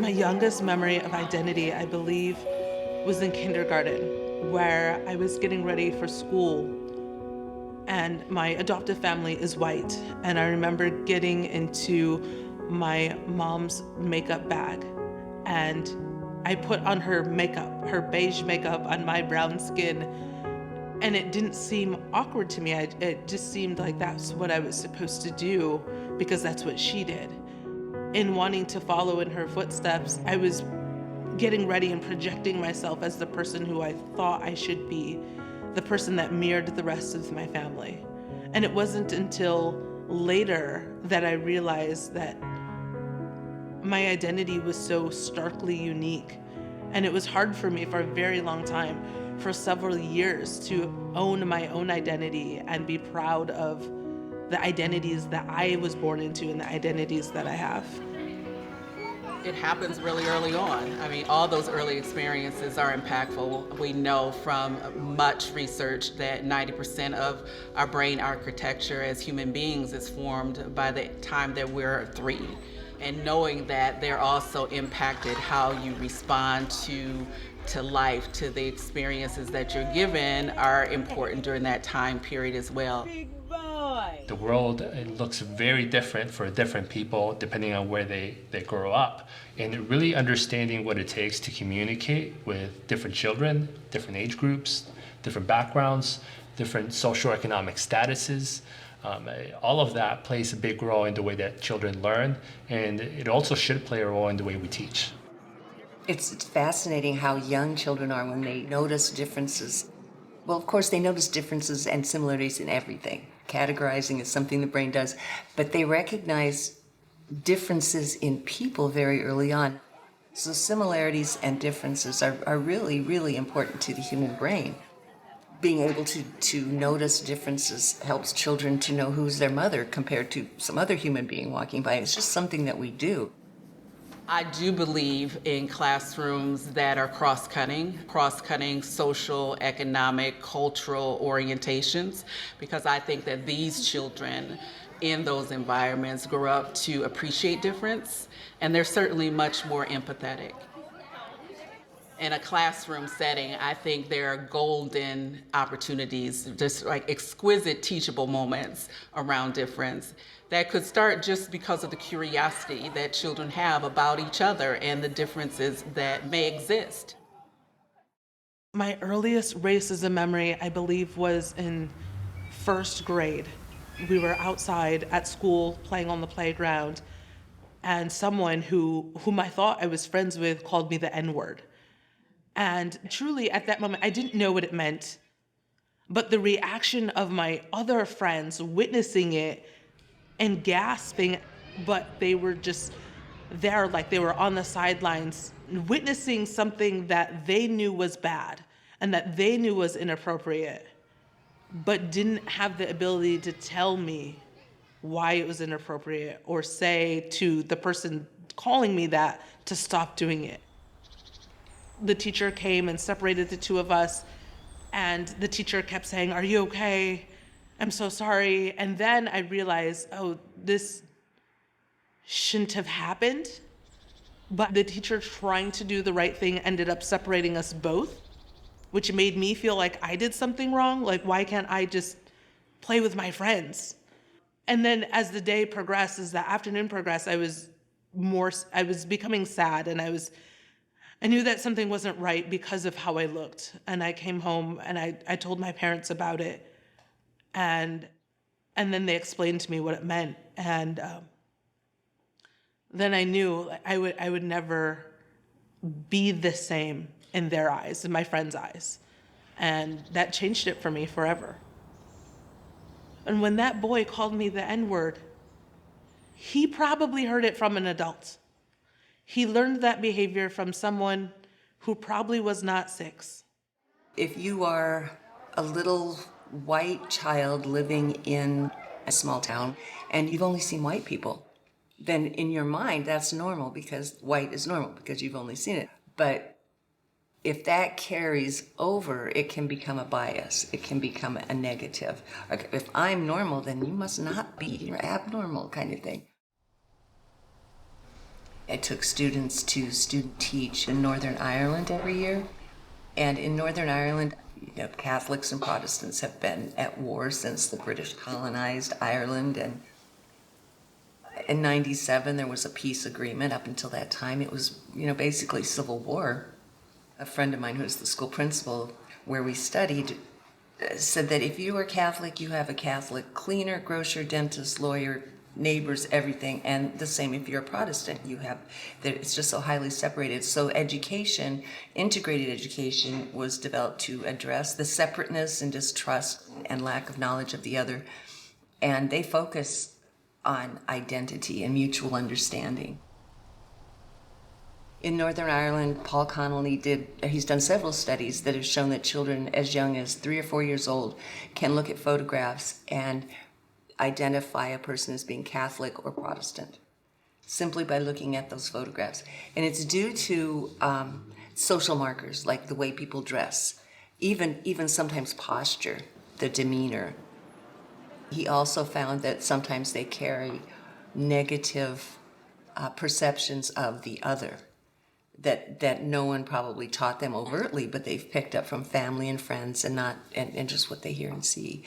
My youngest memory of identity, I believe, was in kindergarten, where I was getting ready for school, and my adoptive family is white. And I remember getting into my mom's makeup bag, and I put on her makeup, her beige makeup on my brown skin, and it didn't seem awkward to me. It just seemed like that's what I was supposed to do because that's what she did. In wanting to follow in her footsteps, I was getting ready and projecting myself as the person who I thought I should be, the person that mirrored the rest of my family. And it wasn't until later that I realized that my identity was so starkly unique. And it was hard for me for a very long time, for several years, to own my own identity and be proud of the identities that I was born into and the identities that I have. It happens really early on. I mean, all those early experiences are impactful. We know from much research that 90% of our brain architecture as human beings is formed by the time that we're 3. And knowing that they're also impacted how you respond to life, to the experiences that you're given are important during that time period as well. The world looks very different for different people depending on where they grow up. And really understanding what it takes to communicate with different children, different age groups, different backgrounds, different socioeconomic statuses. All of that plays a big role in the way that children learn, and it also should play a role in the way we teach. It's fascinating how young children are when they notice differences. Well, of course, they notice differences and similarities in everything. Categorizing is something the brain does, but they recognize differences in people very early on. So similarities and differences are really, really important to the human brain. Being able to notice differences helps children to know who's their mother compared to some other human being walking by. It's just something that we do. I do believe in classrooms that are cross-cutting social, economic, cultural orientations, because I think that these children in those environments grow up to appreciate difference, and they're certainly much more empathetic. In a classroom setting, I think there are golden opportunities, just like exquisite teachable moments around difference that could start just because of the curiosity that children have about each other and the differences that may exist. My earliest racism memory, I believe, was in first grade. We were outside at school playing on the playground, and someone whom I thought I was friends with called me the N-word. And truly, at that moment, I didn't know what it meant. But the reaction of my other friends witnessing it and gasping, but they were just there, like they were on the sidelines, witnessing something that they knew was bad and that they knew was inappropriate, but didn't have the ability to tell me why it was inappropriate or say to the person calling me that to stop doing it. The teacher came and separated the two of us, and the teacher kept saying, "Are you okay? I'm so sorry." And then I realized, oh, this shouldn't have happened. But the teacher trying to do the right thing ended up separating us both, which made me feel like I did something wrong. Like, why can't I just play with my friends? And then as the day progressed, as the afternoon progressed, I was becoming sad, and I knew that something wasn't right because of how I looked. And I came home and I told my parents about it. And then they explained to me what it meant. And then I knew I would never be the same in their eyes, in my friends' eyes. And that changed it for me forever. And when that boy called me the N-word, he probably heard it from an adult. He learned that behavior from someone who probably was not 6. If you are a little white child living in a small town and you've only seen white people, then in your mind that's normal because white is normal because you've only seen it. But if that carries over, it can become a bias. It can become a negative. Like, if I'm normal, then you must not be. You're abnormal, kind of thing. I took students to student teach in Northern Ireland every year. And in Northern Ireland, Catholics and Protestants have been at war since the British colonized Ireland. And in '97, there was a peace agreement. Up until that time, it was, basically civil war. A friend of mine who was the school principal where we studied said that if you are Catholic, you have a Catholic cleaner, grocer, dentist, lawyer, neighbors, everything, and the same if you're a Protestant. You have that. It's just so highly separated. So education, integrated education, was developed to address the separateness and distrust and lack of knowledge of the other, and they focus on identity and mutual understanding. In Northern Ireland, Paul Connolly he's done several studies that have shown that children as young as 3 or 4 years old can look at photographs and identify a person as being Catholic or Protestant simply by looking at those photographs. And it's due to social markers like the way people dress, even sometimes posture, the demeanor. He also found that sometimes they carry negative perceptions of the other that no one probably taught them overtly, but they've picked up from family and friends and just what they hear and see.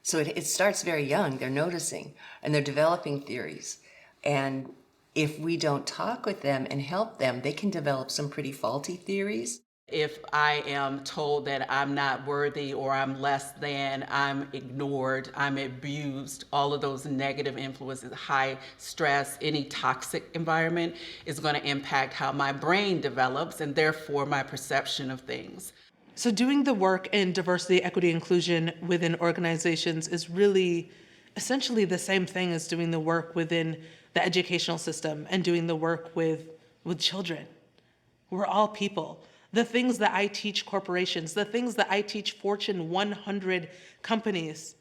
So it starts very young. They're noticing and they're developing theories. And if we don't talk with them and help them, they can develop some pretty faulty theories. If I am told that I'm not worthy or I'm less than, I'm ignored, I'm abused, all of those negative influences, high stress, any toxic environment is going to impact how my brain develops and therefore my perception of things. So doing the work in diversity, equity, inclusion within organizations is really essentially the same thing as doing the work within the educational system and doing the work with children. We're all people. The things that I teach corporations, the things that I teach Fortune 100 companies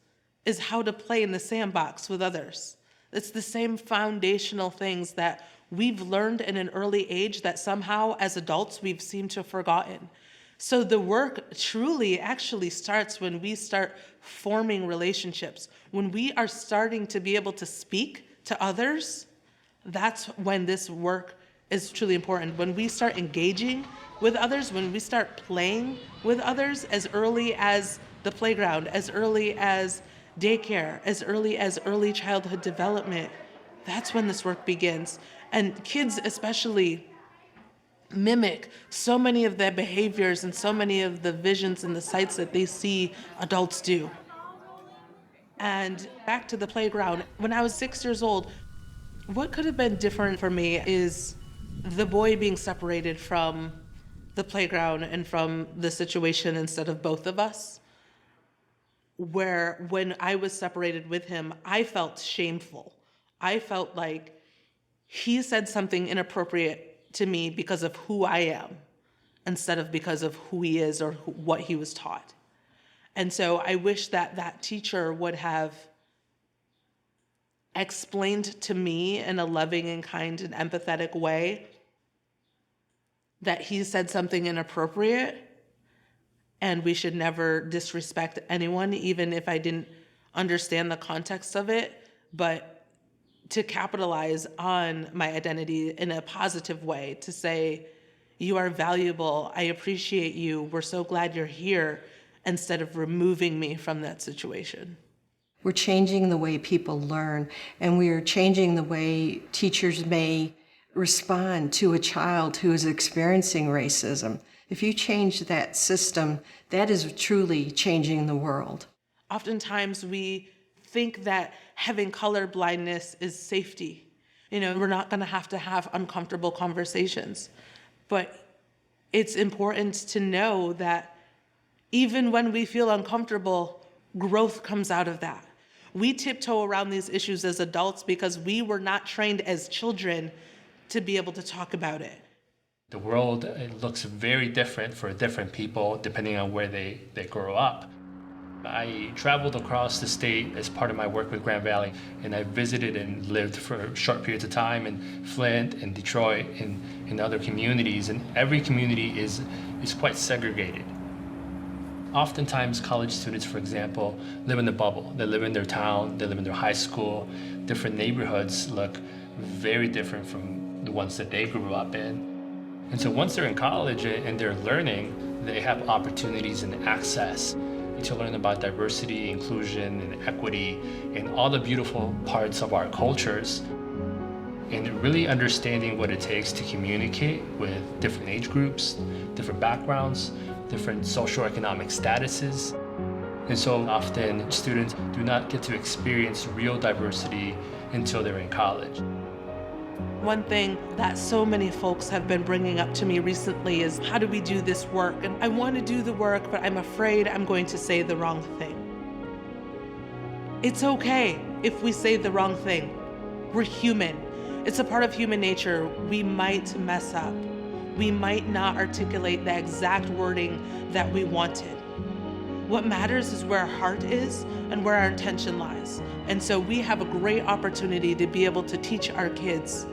is how to play in the sandbox with others. It's the same foundational things that we've learned in an early age that somehow as adults we've seemed to have forgotten. So the work truly actually starts when we start forming relationships. When we are starting to be able to speak to others, that's when this work is truly important. When we start engaging with others, when we start playing with others as early as the playground, as early as daycare, as early childhood development, that's when this work begins. And kids especially mimic so many of their behaviors and so many of the visions and the sights that they see adults do. And back to the playground, when I was 6 years old, what could have been different for me is the boy being separated from the playground and from the situation instead of both of us. Where when I was separated with him, I felt shameful. I felt like he said something inappropriate to me because of who I am instead of because of who he is or what he was taught. And so I wish that that teacher would have explained to me in a loving and kind and empathetic way that he said something inappropriate and we should never disrespect anyone, even if I didn't understand the context of it, but to capitalize on my identity in a positive way, to say, you are valuable, I appreciate you, we're so glad you're here, instead of removing me from that situation. We're changing the way people learn, and we are changing the way teachers may respond to a child who is experiencing racism. If you change that system, that is truly changing the world. Oftentimes we think that having color blindness is safety. We're not going to have uncomfortable conversations. But it's important to know that even when we feel uncomfortable, growth comes out of that. We tiptoe around these issues as adults because we were not trained as children to be able to talk about it. The world looks very different for different people depending on where they grow up. I traveled across the state as part of my work with Grand Valley, and I visited and lived for short periods of time in Flint and Detroit and in other communities, and every community is quite segregated. Oftentimes college students, for example, live in a bubble. They live in their town, they live in their high school. Different neighborhoods look very different from the ones that they grew up in. And so once they're in college and they're learning, they have opportunities and access to learn about diversity, inclusion, and equity, and all the beautiful parts of our cultures, and really understanding what it takes to communicate with different age groups, different backgrounds, different socioeconomic statuses. And so often students do not get to experience real diversity until they're in college. One thing that so many folks have been bringing up to me recently is, how do we do this work? And I want to do the work, but I'm afraid I'm going to say the wrong thing. It's okay if we say the wrong thing. We're human. It's a part of human nature. We might mess up. We might not articulate the exact wording that we wanted. What matters is where our heart is and where our intention lies. And so we have a great opportunity to be able to teach our kids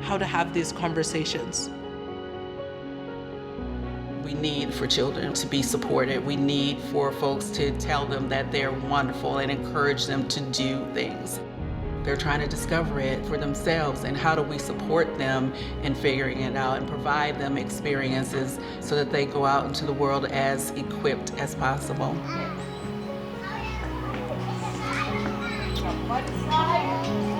how to have these conversations. We need for children to be supported. We need for folks to tell them that they're wonderful and encourage them to do things. They're trying to discover it for themselves, and how do we support them in figuring it out and provide them experiences so that they go out into the world as equipped as possible. One side.